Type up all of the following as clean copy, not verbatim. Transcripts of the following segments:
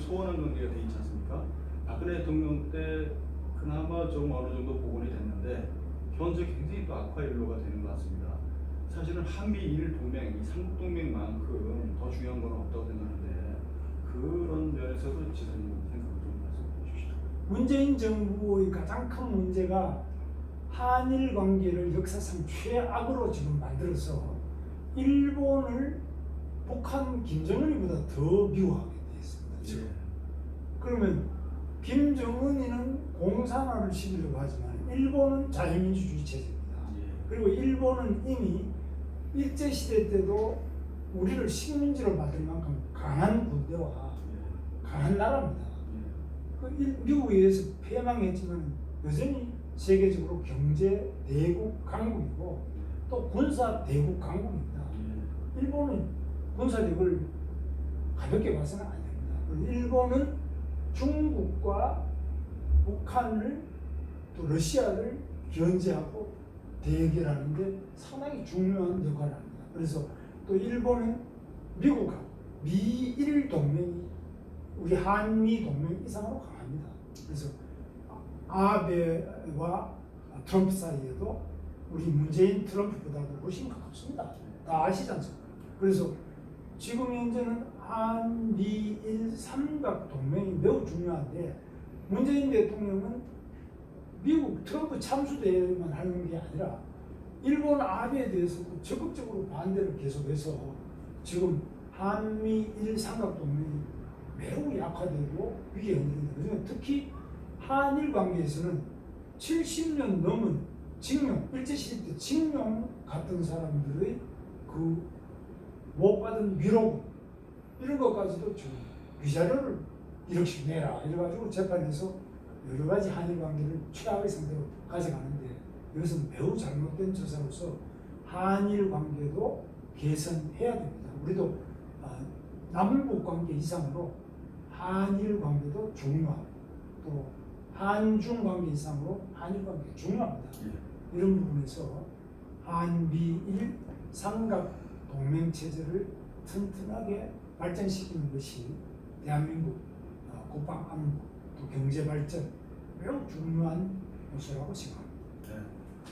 소원한 관계가 돼 있지 않습니까? 박근혜 대통령 때 그나마 좀 어느 정도 복원이 됐는데 현재 굉장히 또 악화 일로가 되는 것 같습니다. 사실은 한미일 동맹, 이 삼국 동맹만큼 더 중요한 건 없다고 생각하는데 그런 면에서도 지사님 생각을 좀 말씀해 주시죠. 문재인 정부의 가장 큰 문제가 한일 관계를 역사상 최악으로 지금 만들어서 일본을 북한 김정은이보다 더 미워하게 돼 있습니다. 지금. 예. 그러면 김정은이는 공산화를 시키려고 하지만 일본은 자유민주주의 체제입니다. 예. 그리고 일본은 이미 일제시대 때도 우리를 식민지로 만들 만큼 강한 군대와 강한 나라입니다. 미국에 의해서 패망했지만 여전히 세계적으로 경제 대국 강국이고 또 군사 대국 강국입니다. 일본은 군사력을 가볍게 봐서는 안 됩니다. 일본은 중국과 북한을 또 러시아를 견제하고 대결하는데 상당히 중요한 역할을 합니다. 그래서 또 일본은 미국하고 미일 동맹이 우리 한미 동맹 이상으로 강합니다. 그래서 아베와 트럼프 사이에도 우리 문재인 트럼프보다도 훨씬 가깝습니다. 다 아시지 않습니까? 그래서 지금 현재는 한미일 삼각 동맹이 매우 중요한데 문재인 대통령은 미국 트럼프 참수대만 하는 게 아니라 일본 아베에 대해서도 적극적으로 반대를 계속해서 지금 한미일 삼각 동맹이 매우 약화되고 위기에 흔들린다. 그중에 특히 한일 관계에서는 70년 넘은 징용, 일제시대 때 징용 같은 사람들의 그 못 받은 위로금 이런 것까지도 지금 위자료를 1억씩 내라 이래가지고 재판에서 여러 가지 한일 관계를 최악의 상태로 가져가는데 이것은 매우 잘못된 처사로서 한일 관계도 개선해야 됩니다. 우리도 남북 관계 이상으로 한일 관계도 중요하고 또 한중 관계 이상으로 한일 관계 중요합니다. 이런 부분에서 한미일 삼각 동맹 체제를 튼튼하게 발전시키는 것이 대한민국 국방 안보 또 경제 발전 매우 중요한 요소라고 생각합니다. 네,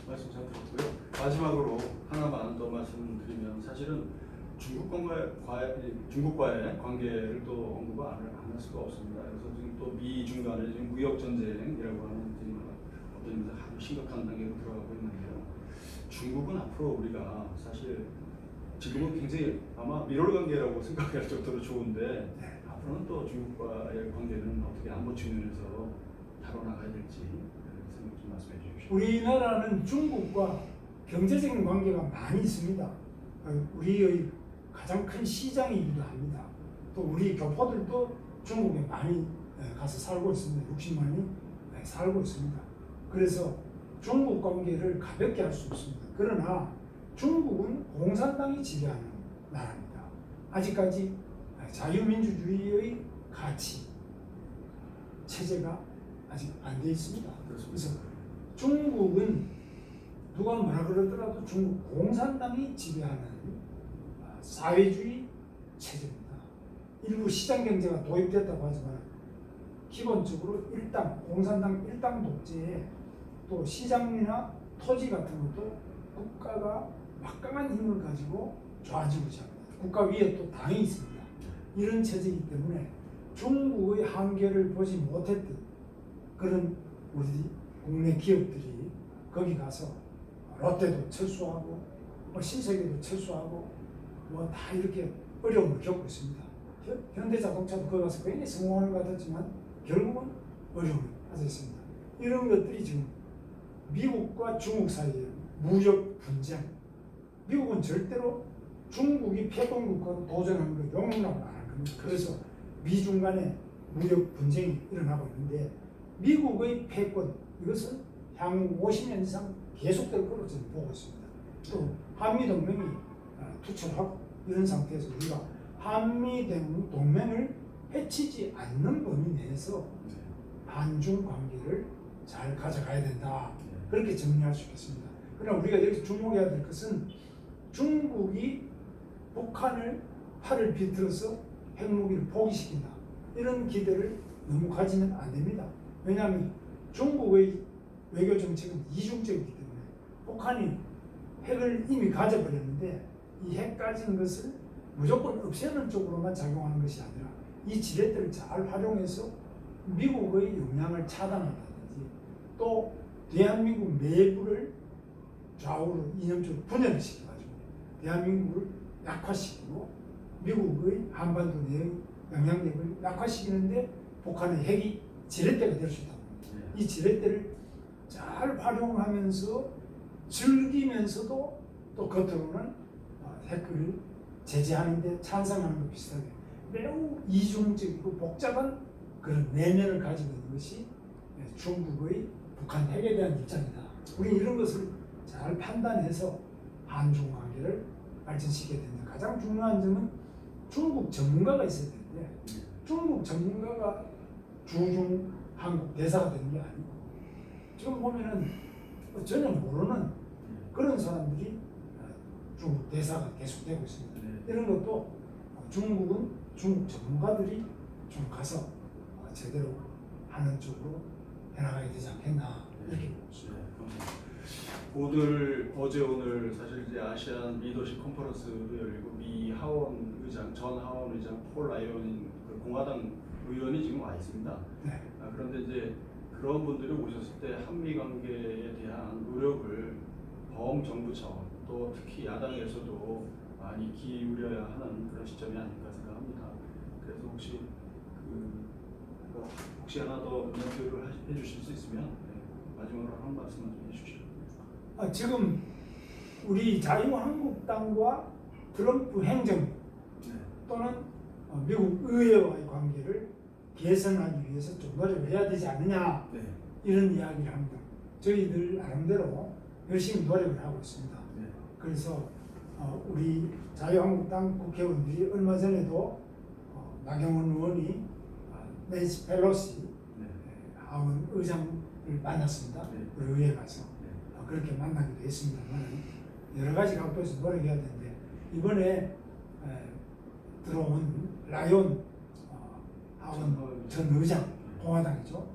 말씀 잘 들었고요. 마지막으로 하나만 더 말씀드리면 사실은 중국과의 관계를 또 언급을 안 할 수가 없습니다. 그래서 지금 또 미중 간의 지금 무역 전쟁이라고 하는 지금 어떤 의미에서 아주 심각한 단계로 들어가고 있는데요. 중국은 앞으로 우리가 사실 지금은 굉장히 아마 밀월 관계라고 생각할 정도로 좋은데 앞으로는 또 중국과의 관계는 어떻게 안보 측면에서 다뤄나가야 될지 생각 좀 말씀해 주십시오. 우리나라는 중국과 경제적인 관계가 많이 있습니다. 우리의 가장 큰 시장이기도 합니다. 또 우리 교포들도 중국에 많이 가서 살고 있습니다. 60만이 살고 있습니다. 그래서 중국 관계를 가볍게 할 수 없습니다. 그러나 중국은 공산당이 지배하는 나라입니다. 아직까지 자유민주주의의 가치, 체제가 아직 안 돼 있습니다. 그래서 중국은 누가 뭐라 그러더라도 중국 공산당이 지배하는 사회주의 체제입니다. 일부 시장 경제가 도입됐다고 하지만 기본적으로 공산당 일당 독재에 또 시장이나 토지 같은 것도 국가가 막강한 힘을 가지고 좌지우지 합니다. 국가 위에 또 당이 있습니다. 이런 체제이기 때문에 중국의 한계를 보지 못했던 그런 우리 국내 기업들이 거기 가서 롯데도 철수하고 신세계도 철수하고 다 이렇게 어려움을 겪고 있습니다. 현대자동차도 거기 가서 굉장히 성공하는 것 같았지만 결국은 어려움을 가졌습니다. 이런 것들이 지금 미국과 중국 사이에 무역 분쟁, 미국은 절대로 중국이 패권국가로 도전하는 걸 용납을 안 할 겁니다. 그래서 미중 간에 무역 분쟁이 일어나고 있는데 미국의 패권, 이것은 향후 50년 이상 계속될 것으로 저는 보고 있습니다. 또 한미동맹이 투철하고 이런 상태에서 우리가 한미동맹을 해치지 않는 범위 내에서 한중 관계를 잘 가져가야 된다. 그렇게 정리할 수 있겠습니다. 그러나 우리가 여기서 주목해야 될 것은 중국이 북한을 팔을 비틀어서 핵무기를 포기시킨다. 이런 기대를 너무 가지면 안 됩니다. 왜냐하면 중국의 외교 정책은 이중적이기 때문에 북한이 핵을 이미 가져버렸는데 이 핵 가진 것을 무조건 없애는 쪽으로만 작용하는 것이 아니라 이 지렛대를 잘 활용해서 미국의 역량을 차단한다든지 또 대한민국 내부를 좌우로 이념적으로 분열을 시켜가지고 대한민국을 약화시키고 미국의 한반도 내의 영향력을 약화시키는데 북한의 핵이 지렛대가 될 수 있다고 합니다. 이 지렛대를 잘 활용하면서 즐기면서도 또 겉으로는 핵을 제재하는데 찬성하는 것 비슷하게 매우 이중적이고 복잡한 그런 내면을 가지고 있는 것이 중국의 북한 핵에 대한 입장이다. 우리 이런 것을 잘 판단해서 한중 관계를 발전시켜야 된다. 가장 중요한 점은 중국 전문가가 있어야 되는데 중국 전문가가 주중 한국 대사가 되는 게 아니고 지금 보면은 전혀 모르는 그런 사람들이 중국 대사가 계속되고 있습니다. 이런 것도 중국은 중국 전문가들이 좀 가서 제대로 하는 쪽으로 해나가야 되지 않겠나 이렇게 보고 있습니다. 어제 오늘 사실 이제 아시안 리더십 컨퍼런스도 열리고 미 하원 의장 전 하원 의장 폴 라이언인 그 공화당 의원이 지금 와 있습니다. 네. 그런데 이제 그런 분들이 오셨을 때 한미 관계에 대한 노력을 범정부 차원 또 특히 야당에서도 많이 기울여야 하는 그런 시점이 아닌가 생각합니다. 그래서 혹시 하나 더 멘트를 해주실 수 있으면 마지막으로 한 말씀만 좀 해주십시오. 지금 우리 자유한국당과 트럼프 행정 또는 미국 의회와의 관계를 개선하기 위해서 좀 노력을 해야 되지 않느냐 이런 이야기를 합니다. 저희들 나름대로 열심히 노력을 하고 있습니다. 그래서 우리 자유한국당 국회의원들이 얼마 전에도 나경원 의원이 낸시 펠로시 하원 의장을 만났습니다. 우리 의회 가서 그렇게 만나기도 했습니다만 여러 가지 각도에서 노력해야 되는데 이번에 들어온 라이온 하원 전 의장 공화당이죠.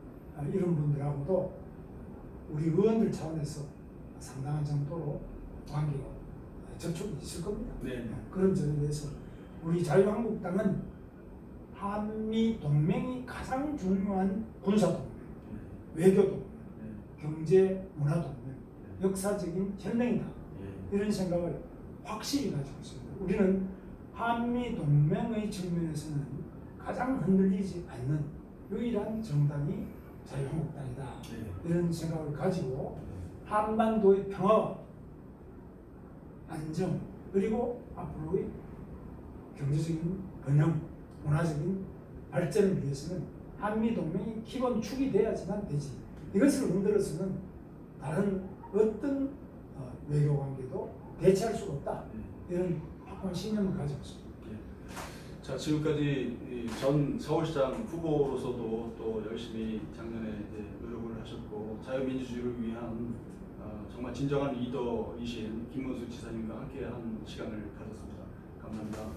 이런 분들하고도 우리 의원들 차원에서 상당한 정도로 관계가 접촉이 있을 겁니다. 그런 점에 대해서 우리 자유한국당은 한미 동맹이 가장 중요한 군사동맹, 외교동맹, 경제 문화동맹, 역사적인 혈맹이다. 이런 생각을 확실히 가지고 있습니다. 우리는 한미 동맹의 측면에서는 가장 흔들리지 않는 유일한 정당이 자유한국당이다. 이런 생각을 가지고 한반도의 평화와 안정 그리고 앞으로의 경제적인 번영, 문화적인 발전을 위해서는 한미 동맹이 기본 축이 돼야지만 되지. 이것을 흔들어서는 다른 어떤 외교 관계도 대체할 수가 없다. 이런 확고한 신념을 가지고 있습니다. 자, 지금까지 전 서울시장 후보로서도 또 열심히 작년에 이제 노력을 하셨고 자유민주주의를 위한 정말 진정한 리더이신 김문수 지사님과 함께한 시간을 가졌습니다. 감사합니다.